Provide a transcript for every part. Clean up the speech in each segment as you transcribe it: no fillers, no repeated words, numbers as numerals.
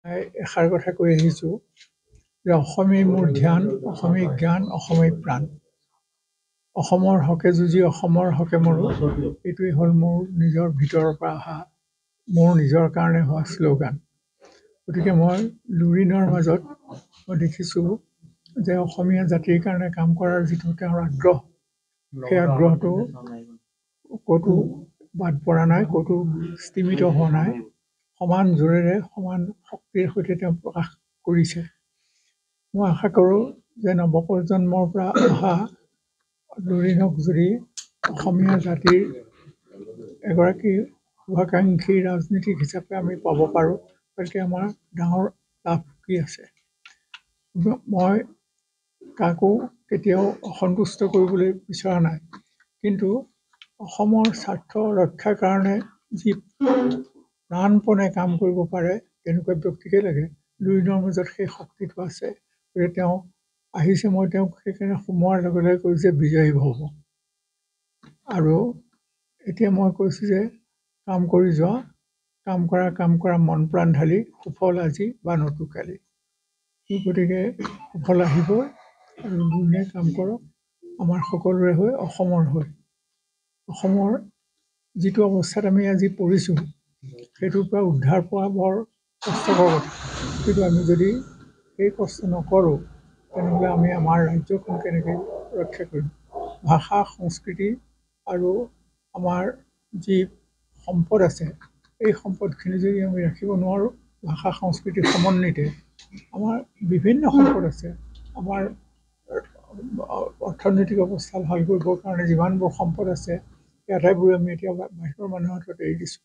এষাৰ কথা কৈ আহিছোঁ যে অসমেই মোৰ ধ্যান, অসমেই জ্ঞান, অসমেই প্ৰাণ। অসমৰ হকে যুঁজি অসমৰ হকে মৰো, এইটোৱেই হ'ল মোৰ নিজৰ ভিতৰৰ পৰা অহা, মোৰ নিজৰ কাৰণে হোৱা শ্লোগান। গতিকে মই লুৰিণৰ মাজত মই দেখিছোঁ যে অসমীয়া জাতিৰ কাৰণে কাম কৰাৰ যিটো তেওঁৰ আগ্ৰহ, সেই আগ্ৰহটো ক'তো বাদ পৰা নাই, ক'তো স্তিমিত হোৱা নাই। সমান জোৰেৰে সমান শক্তিৰ সৈতে তেওঁ প্ৰকাশ কৰিছে। মই আশা কৰোঁ যে নৱপ্ৰজন্মৰ পৰা অহা লুৰিণক যদি অসমীয়া জাতিৰ এগৰাকী শুভাকাংক্ষী ৰাজনীতিক হিচাপে আমি পাব পাৰোঁ, গতিকে আমাৰ ডাঙৰ লাভ কি আছে। মই কাকো কেতিয়াও অসন্তুষ্ট কৰিবলৈ বিচৰা নাই, কিন্তু অসমৰ স্বাৰ্থ ৰক্ষাৰ কাৰণে যি প্ৰাণপণে কাম কৰিব পাৰে তেনেকুৱা ব্যক্তিকে লাগে। লুৰিণৰ মাজত সেই শক্তিটো আছে, গতিকে তেওঁ আহিছে। মই তেওঁক সেইকাৰণে সোমোৱাৰ লগে লগে কৈছোঁ যে বিজয়ী ভৱ। আৰু এতিয়া মই কৈছোঁ যে কাম কৰি যোৱা, কাম কৰা মন প্ৰাণ ঢালি, সুফল আজি বা নতু কালি। গতিকে সুফল আহিবই, আৰু লুৰিণে কাম কৰক আমাৰ সকলোৰে হৈ, অসমৰ হৈ। অসমৰ যিটো অৱস্থাত আমি আজি পৰিছোঁ, সেইটোৰ পৰা উদ্ধাৰ পোৱা বৰ কষ্টকৰ কথা। কিন্তু আমি যদি সেই কষ্ট নকৰোঁ, তেনেহ'লে আমি আমাৰ ৰাজ্যখন কেনেকৈ ৰক্ষা কৰিম। ভাষা, সংস্কৃতি আৰু আমাৰ যি সম্পদ আছে, এই সম্পদখিনি যদি আমি ৰাখিব নোৱাৰোঁ, ভাষা সংস্কৃতিৰ সমন্বিতে আমাৰ বিভিন্ন সম্পদ আছে। আমাৰ অৰ্থনৈতিক অৱস্থা ভাল কৰিবৰ কাৰণে যিমানবোৰ সম্পদ আছে, সেই আটাইবোৰ আমি এতিয়া বাহিৰৰ মানুহৰ হাতত এৰি দিছোঁ।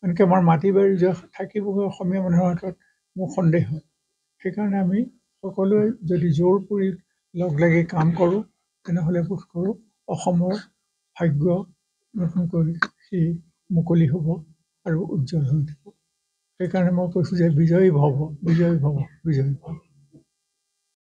আনকি আমাৰ মাটি বাৰী যে থাকিবগৈ অসমীয়া মানুহৰ হাতত, মোৰ সন্দেহ হয়। সেইকাৰণে আমি সকলোৱে যদি জোৰ কৰি লগ লাগি কাম কৰোঁ, তেনেহ'লে বোধ কৰোঁ অসমৰ ভাগ্য নতুনকৈ সি মুকলি হ'ব আৰু উজ্জ্বল হৈ উঠিব। সেইকাৰণে মই কৈছোঁ যে বিজয়ী ভৱ, বিজয়ী ভৱ, বিজয়ী ভৱ।